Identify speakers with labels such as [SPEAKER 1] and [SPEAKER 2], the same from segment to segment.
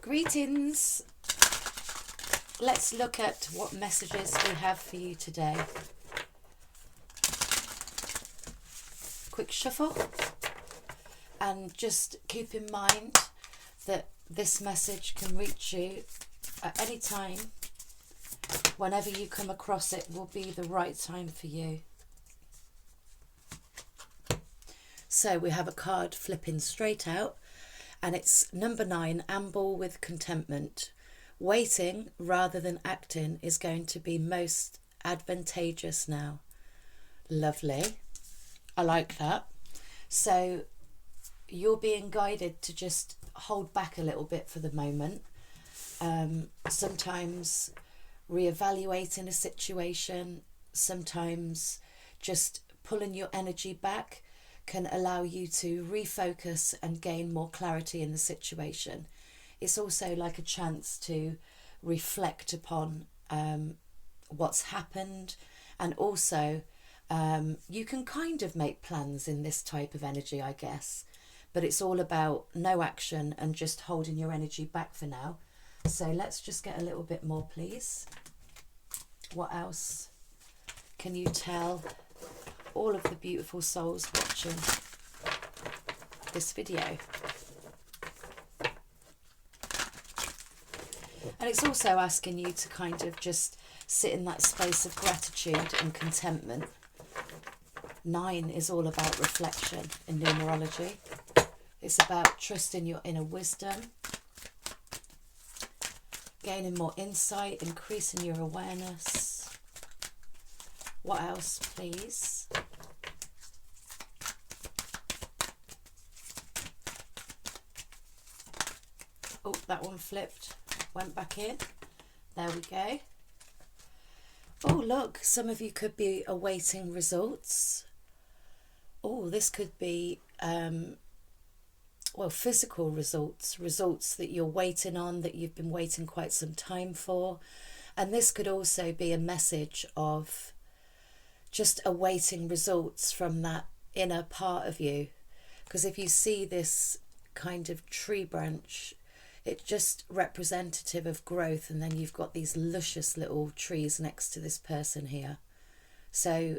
[SPEAKER 1] Greetings. Let's look at what messages we have for you today. Quick shuffle, and just keep in mind that this message can reach you at any time. Whenever you come across it will be the right time for you. So we have a card flipping straight out, and it's number 9, amble with contentment. Waiting rather than acting is going to be most advantageous now. Lovely. I like that. So you're being guided to just hold back a little bit for the moment. Sometimes reevaluating a situation, sometimes just pulling your energy back can allow you to refocus and gain more clarity in the situation. It's also like a chance to reflect upon what's happened, and also you can kind of make plans in this type of energy, I guess, but it's all about no action and just holding your energy back for now. So let's just get a little bit more, please. What else can you tell all of the beautiful souls watching this video? And it's also asking you to kind of just sit in that space of gratitude and contentment. 9 is all about reflection in numerology. It's about trusting your inner wisdom, gaining more insight, increasing your awareness. What else, please? Oh, that one flipped, went back in. There we go. Oh, look, some of you could be awaiting results. Oh, this could be, well, physical results, results that you're waiting on, that you've been waiting quite some time for. And this could also be a message of just awaiting results from that inner part of you. Because if you see this kind of tree branch, it's just representative of growth, and then you've got these luscious little trees next to this person here. So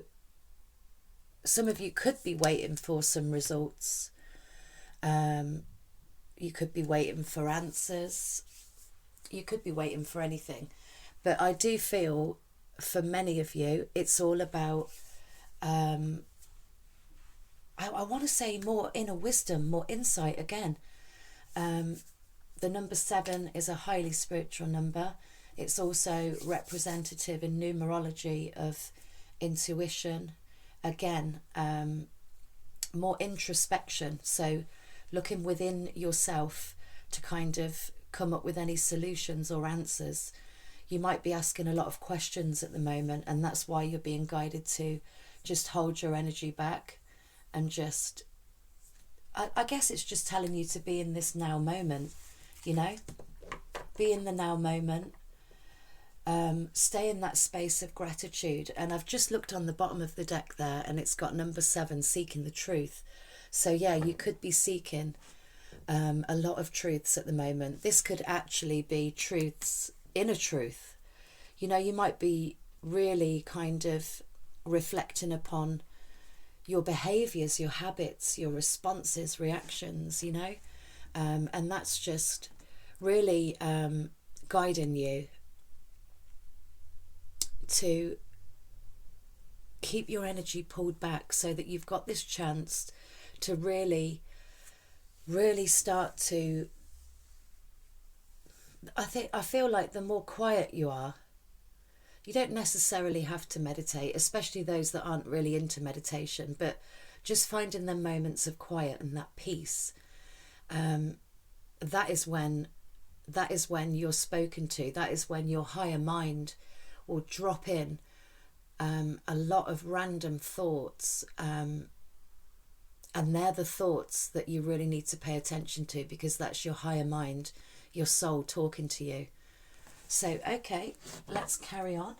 [SPEAKER 1] some of you could be waiting for some results. You could be waiting for answers. You could be waiting for anything. But I do feel for many of you, it's all about, I want to say more inner wisdom, more insight again. The number 7 is a highly spiritual number. It's also representative in numerology of intuition. Again, more introspection. So looking within yourself to kind of come up with any solutions or answers. You might be asking a lot of questions at the moment, and that's why you're being guided to just hold your energy back and just, I guess it's just telling you to be in this now moment, you know, be in the now moment, stay in that space of gratitude. And I've just looked on the bottom of the deck there, and it's got number 7, seeking the truth. So yeah, you could be seeking a lot of truths at the moment. This could actually be truths, inner truth. You know, you might be really kind of reflecting upon your behaviors, your habits, your responses, reactions, you know, and that's just really guiding you to keep your energy pulled back, so that you've got this chance to really start to, I feel like the more quiet you are, you don't necessarily have to meditate, especially those that aren't really into meditation, but just finding them moments of quiet and that peace, that is when you're spoken to. That is when your higher mind will drop in a lot of random thoughts, and they're the thoughts that you really need to pay attention to, because that's your higher mind, your soul talking to you. So, okay, let's carry on.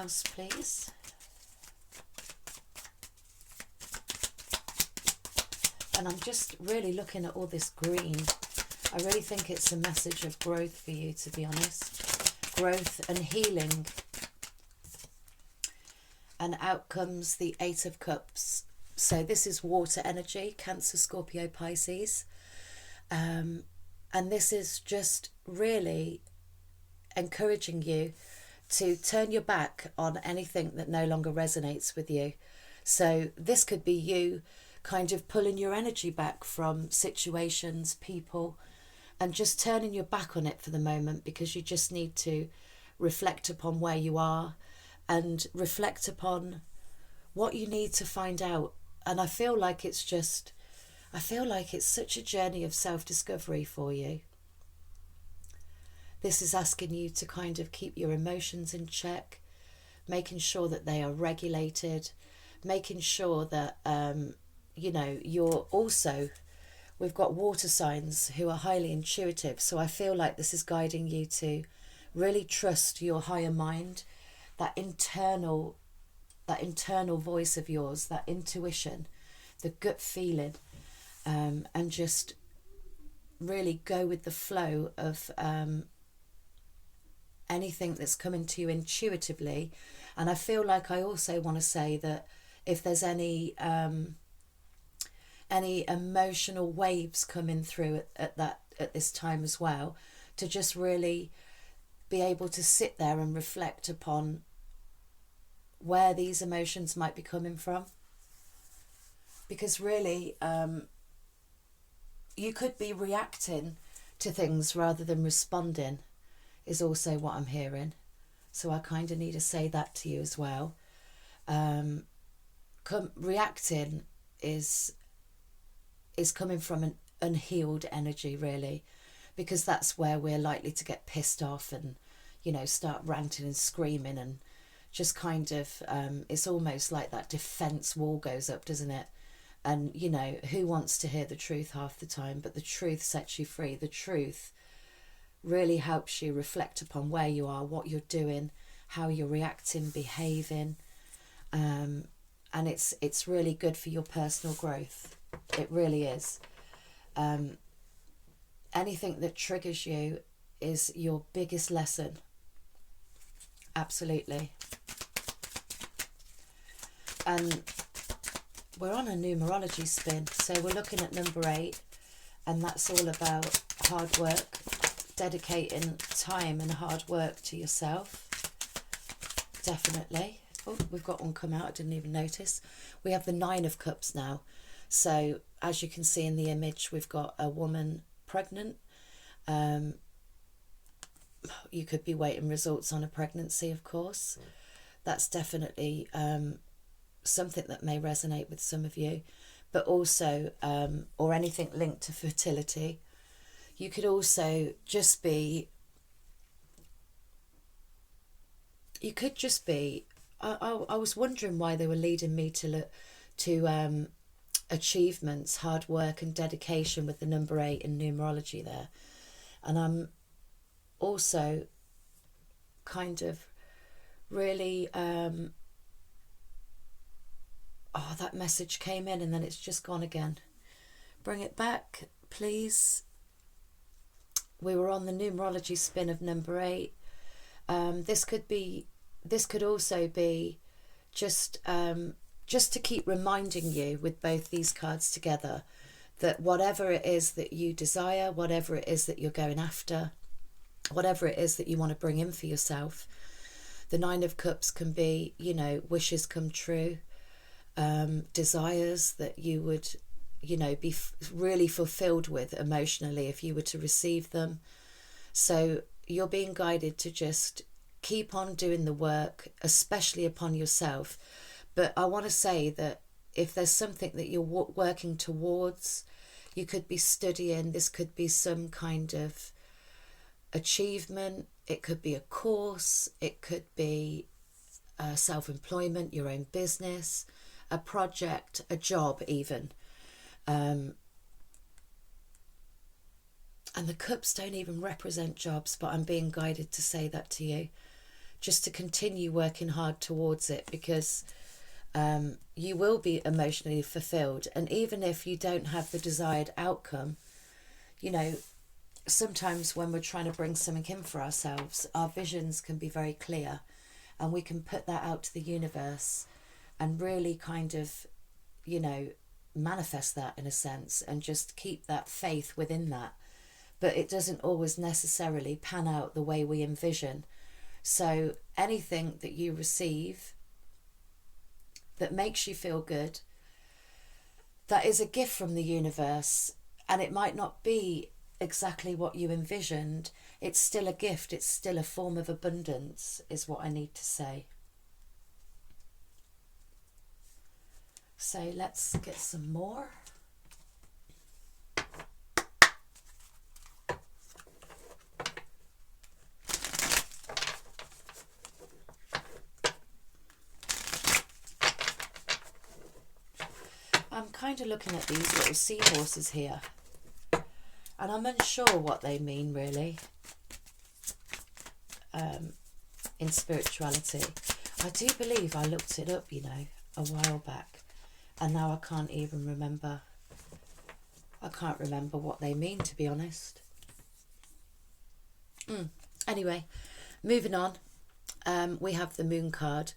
[SPEAKER 1] else, please? And I'm just really looking at all this green. I really think it's a message of growth for you, to be honest. Growth and healing. And out comes the Eight of Cups. So this is water energy, Cancer, Scorpio, Pisces. And this is just really encouraging you to turn your back on anything that no longer resonates with you. So this could be you kind of pulling your energy back from situations, people, and just turning your back on it for the moment, because you just need to reflect upon where you are and reflect upon what you need to find out. And I feel like it's such a journey of self-discovery for you. This is asking you to kind of keep your emotions in check, making sure that they are regulated, making sure that you're also, we've got water signs who are highly intuitive, so I feel like this is guiding you to really trust your higher mind, that internal voice of yours, that intuition, the gut feeling, and just really go with the flow of anything that's coming to you intuitively. And I feel like I also want to say that if there's any emotional waves coming through at this time as well, to just really be able to sit there and reflect upon where these emotions might be coming from. Because really, you could be reacting to things rather than responding, is also what I'm hearing. So I kind of need to say that to you as well. Reacting is coming from an unhealed energy, really, because that's where we're likely to get pissed off and, start ranting and screaming, and just kind of, it's almost like that defense wall goes up, doesn't it? And, who wants to hear the truth half the time? But the truth sets you free. The truth really helps you reflect upon where you are, what you're doing, how you're reacting, behaving. And it's really good for your personal growth. It really is. Anything that triggers you is your biggest lesson. Absolutely. And we're on a numerology spin, so we're looking at number 8, and that's all about hard work, dedicating time and hard work to yourself. Definitely. Oh, we've got one come out, I didn't even notice. We have the 9 of Cups now. So as you can see in the image, we've got a woman pregnant. You could be waiting results on a pregnancy, of course. That's definitely something that may resonate with some of you. But also, or anything linked to fertility. You could also just be, I was wondering why they were leading me to look to achievements, hard work and dedication with the number 8 in numerology there. And I'm also kind of really, that message came in and then it's just gone again. Bring it back, please. We were on the numerology spin of number 8. This could also be just to keep reminding you with both these cards together that whatever it is that you desire, whatever it is that you're going after, whatever it is that you want to bring in for yourself, the 9 of Cups can be, wishes come true, desires that you would, be really fulfilled with emotionally if you were to receive them. So you're being guided to just keep on doing the work, especially upon yourself. But I want to say that if there's something that you're working towards, you could be studying, this could be some kind of achievement, it could be a course, it could be self-employment, your own business, a project, a job even. And the Cups don't even represent jobs, but I'm being guided to say that to you. just to continue working hard towards it, because you will be emotionally fulfilled. And even if you don't have the desired outcome, you know, sometimes when we're trying to bring something in for ourselves, our visions can be very clear, and we can put that out to the universe and really kind of, you know, manifest that in a sense, and just keep that faith within that. But it doesn't always necessarily pan out the way we envision. So anything that you receive that makes you feel good, that is a gift from the universe, and it might not be exactly what you envisioned. It's still a gift, it's still a form of abundance, is what I need to say. So let's get some more. I'm kind of looking at these little seahorses here, and I'm unsure what they mean really in spirituality. I do believe I looked it up, you know, a while back, and now I can't even remember. I can't remember what they mean, to be honest. Anyway, moving on. We have the moon card.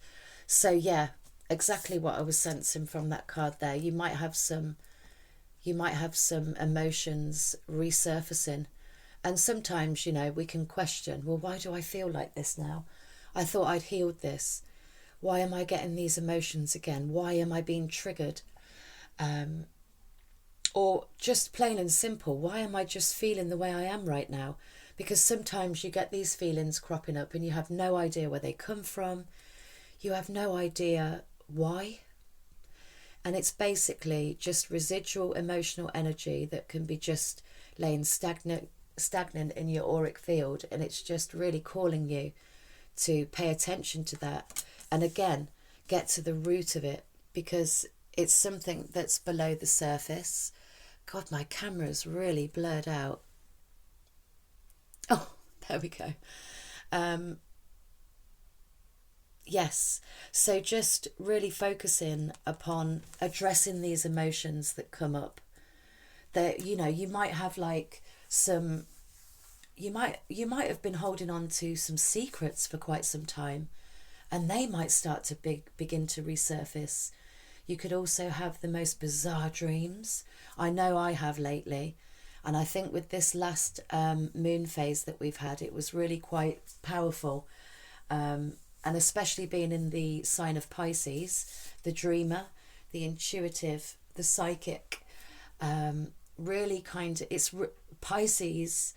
[SPEAKER 1] So yeah, exactly what I was sensing from that card there. You might have some emotions resurfacing, and sometimes, you know, we can question, well, why do I feel like this now? I thought I'd healed this. Why am I getting these emotions again? Why am I being triggered? Or just plain and simple, why am I just feeling the way I am right now? Because sometimes you get these feelings cropping up and you have no idea where they come from. You have no idea why. And it's basically just residual emotional energy that can be just laying stagnant in your auric field, and it's just really calling you to pay attention to that, and again, get to the root of it, because it's something that's below the surface. God, my camera's really blurred out. Oh, there we go. Yes, so just really focusing upon addressing these emotions that come up. That, you know, you might have like some, you might have been holding on to some secrets for quite some time, and they might start to begin to resurface. You could also have the most bizarre dreams. I know I have lately, and I think with this last moon phase that we've had, it was really quite powerful. And especially being in the sign of Pisces, the dreamer, the intuitive, the psychic, really kind of, it's Pisces,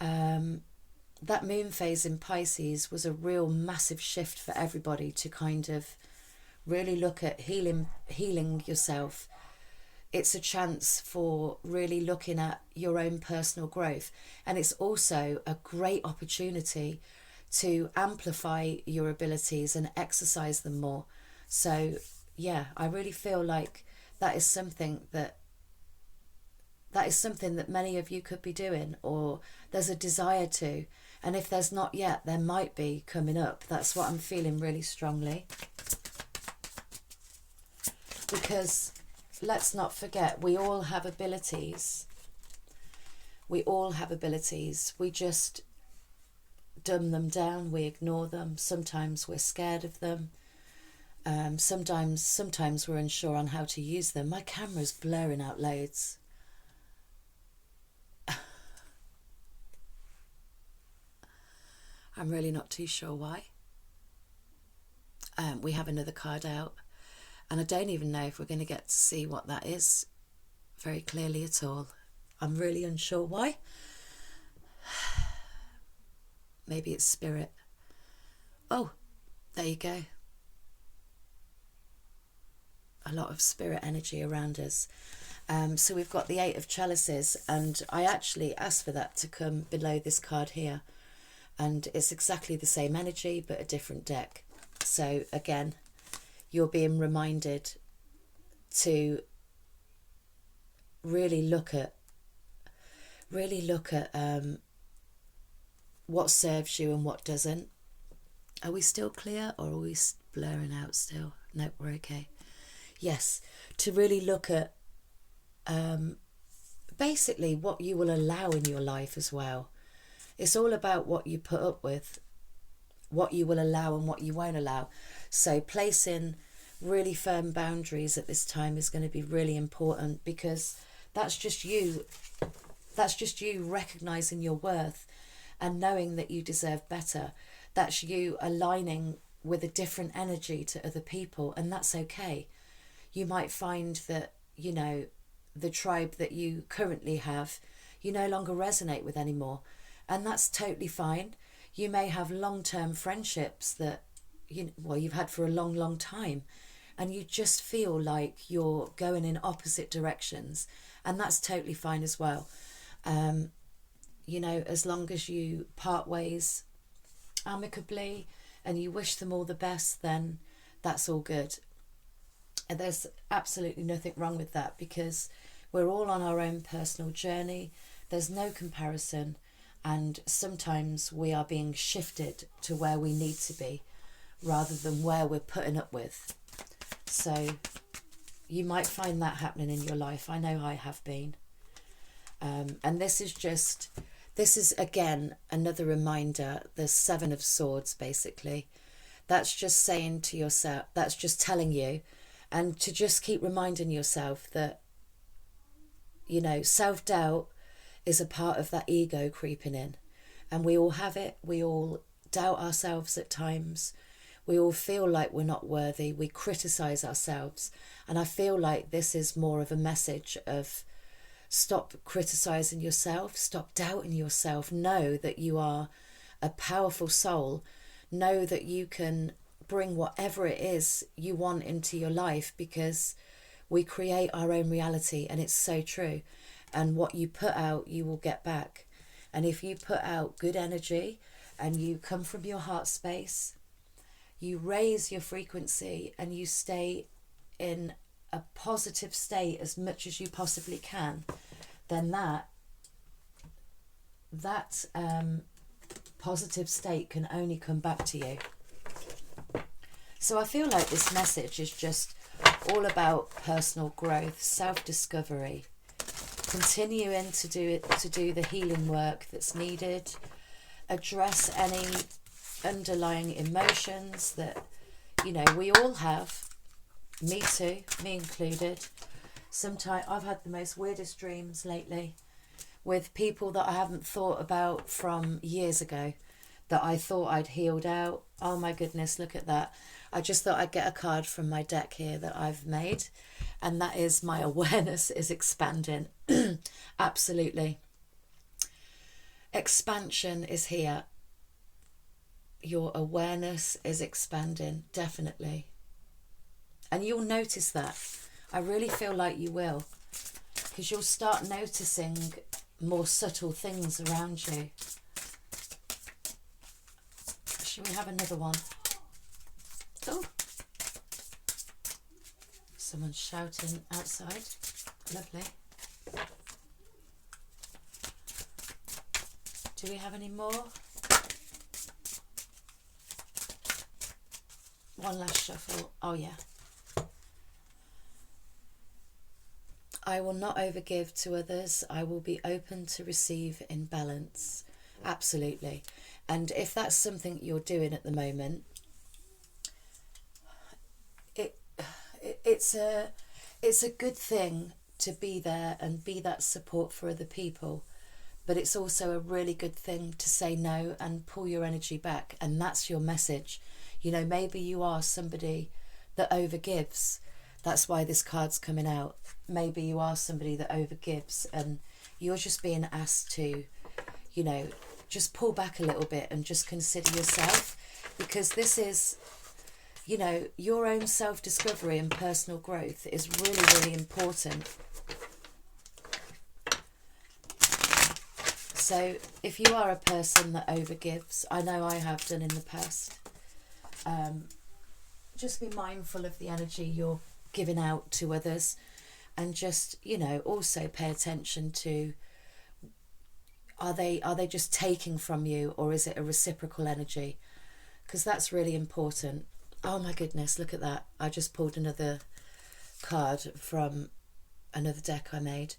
[SPEAKER 1] that moon phase in Pisces was a real massive shift for everybody to kind of really look at healing yourself. It's a chance for really looking at your own personal growth, and it's also a great opportunity to amplify your abilities and exercise them more. So yeah, I really feel like that is something that many of you could be doing, or there's a desire to, and if there's not yet, there might be coming up. That's what I'm feeling really strongly, because let's not forget, we all have abilities. We just dumb them down, we ignore them. Sometimes we're scared of them. Sometimes we're unsure on how to use them. My camera's blurring out loads. I'm really not too sure why. We have another card out, and I don't even know if we're going to get to see what that is very clearly at all. I'm really unsure why. Maybe it's spirit. Oh, there you go. A lot of spirit energy around us. So we've got the 8 of chalices, and I actually asked for that to come below this card here, and it's exactly the same energy but a different deck. So again, you're being reminded to really look at what serves you and what doesn't. Are we still clear, or are we blurring out still? No, we're okay. Yes, to really look at basically what you will allow in your life as well. It's all about what you put up with, what you will allow and what you won't allow. So placing really firm boundaries at this time is going to be really important, because that's just you recognizing your worth and knowing that you deserve better. That's you aligning with a different energy to other people, and that's okay. You might find that, you know, the tribe that you currently have, you no longer resonate with anymore, and that's totally fine. You may have long-term friendships that you've had for a long time, and you just feel like you're going in opposite directions, and that's totally fine as well. You know, as long as you part ways amicably and you wish them all the best, then that's all good. And there's absolutely nothing wrong with that, because we're all on our own personal journey. There's no comparison, and sometimes we are being shifted to where we need to be rather than where we're putting up with. So you might find that happening in your life. I know I have been. And this is again another reminder. There's 7 of Swords basically. That's just saying to yourself, that's just telling you, and to just keep reminding yourself that, you know, self-doubt is a part of that ego creeping in, and we all have it. We all doubt ourselves at times. We all feel like we're not worthy. We criticize ourselves, and I feel like this is more of a message of stop criticizing yourself, stop doubting yourself. Know that you are a powerful soul. Know that you can bring whatever it is you want into your life, because we create our own reality, and it's so true. And what you put out, you will get back. And if you put out good energy and you come from your heart space, you raise your frequency and you stay in a positive state as much as you possibly can, then that positive state can only come back to you. So I feel like this message is just all about personal growth, self-discovery, continuing to do the healing work that's needed, address any underlying emotions that, you know, we all have. Me too, me included. Sometimes I've had the most weirdest dreams lately with people that I haven't thought about from years ago, that I thought I'd healed out. Oh my goodness, look at that. I just thought I'd get a card from my deck here that I've made, and that is my awareness is expanding. Absolutely. Expansion is here. Your awareness is expanding, definitely. And you'll notice that. I really feel like you will, because you'll start noticing more subtle things around you. Shall we have another one? Oh, someone's shouting outside. Lovely. Do we have any more? One last shuffle. Oh yeah. I will not overgive to others. I will be open to receive in balance. Absolutely. And if that's something you're doing at the moment, it's a good thing to be there and be that support for other people. But it's also a really good thing to say no and pull your energy back. And that's your message. You know, maybe you are somebody that overgives. That's why this card's coming out. Maybe you are somebody that overgives, and you're just being asked to, you know, just pull back a little bit and just consider yourself, because this is, you know, your own self-discovery and personal growth is really, really important. So if you are a person that overgives, I know I have done in the past, just be mindful of the energy you're giving out to others, and just, you know, also pay attention to, are they just taking from you, or is it a reciprocal energy? because that's really important. Oh my goodness, look at that. I just pulled another card from another deck I made.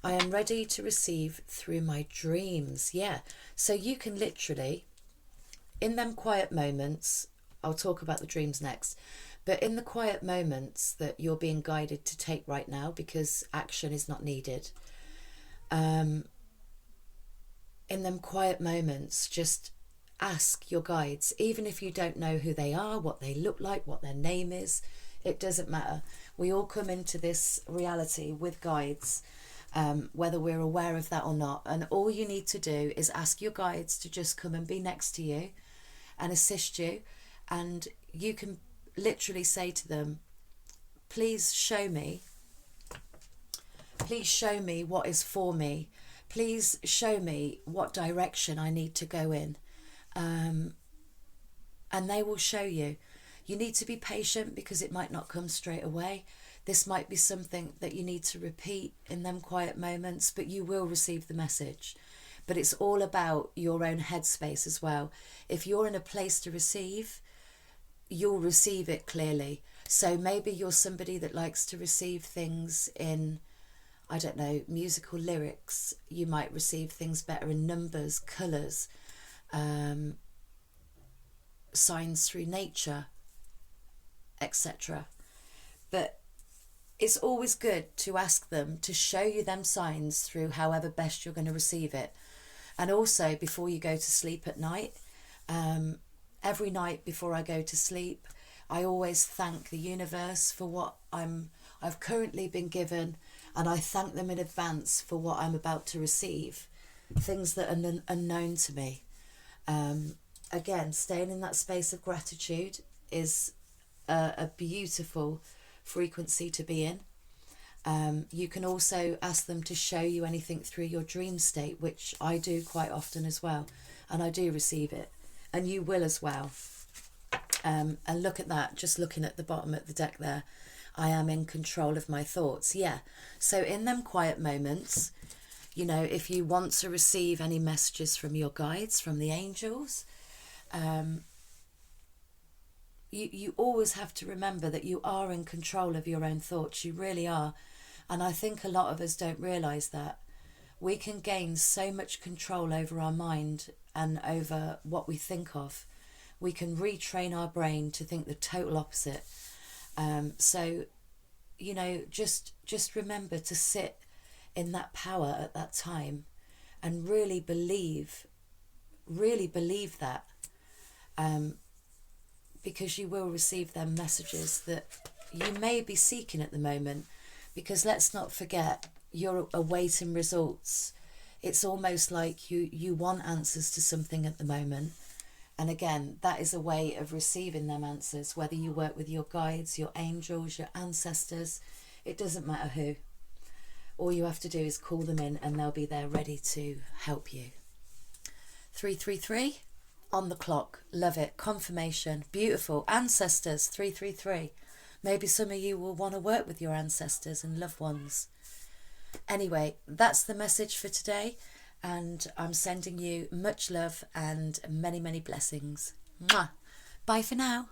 [SPEAKER 1] I am ready to receive through my dreams. Yeah, so you can literally, in them quiet moments, I'll talk about the dreams next, but in the quiet moments that you're being guided to take right now, because action is not needed, in them quiet moments, just ask your guides, even if you don't know who they are, what they look like, what their name is, it doesn't matter. We all come into this reality with guides, whether we're aware of that or not. And all you need to do is ask your guides to just come and be next to you and assist you. And you can literally say to them, please show me what is for me. Please show me what direction I need to go in. And they will show you. You need to be patient because it might not come straight away. This might be something that you need to repeat in them quiet moments, but you will receive the message. But it's all about your own headspace as well. If you're in a place to receive, you'll receive it clearly. So maybe you're somebody that likes to receive things in, I don't know, musical lyrics. You might receive things better in numbers, colours, signs through nature, etc. But it's always good to ask them to show you them signs through however best you're going to receive it. And also before you go to sleep at night, every night before I go to sleep, I always thank the universe for what I've currently been given, and I thank them in advance for what I'm about to receive, things that are unknown to me. Again, staying in that space of gratitude is a beautiful frequency to be in. You can also ask them to show you anything through your dream state, which I do quite often as well, and I do receive it, and you will as well. And look at that, just looking at the bottom of the deck there, I am in control of my thoughts. Yeah, so in them quiet moments, you know, if you want to receive any messages from your guides, from the angels, you always have to remember that you are in control of your own thoughts. You really are. And I think a lot of us don't realise that. We can gain so much control over our mind and over what we think of. We can retrain our brain to think the total opposite. So, you know, just remember to sit in that power at that time and really believe that. Because you will receive them messages that you may be seeking at the moment, because let's not forget, you're awaiting results. It's almost like you want answers to something at the moment, and again, that is a way of receiving them answers, whether you work with your guides, your angels, your ancestors, it doesn't matter who. All you have to do is call them in and they'll be there ready to help you. 333 on the clock, love it. Confirmation, beautiful. Ancestors, 333. Maybe some of you will want to work with your ancestors and loved ones. Anyway, that's the message for today, and I'm sending you much love and many, many blessings. Mwah. Bye for now.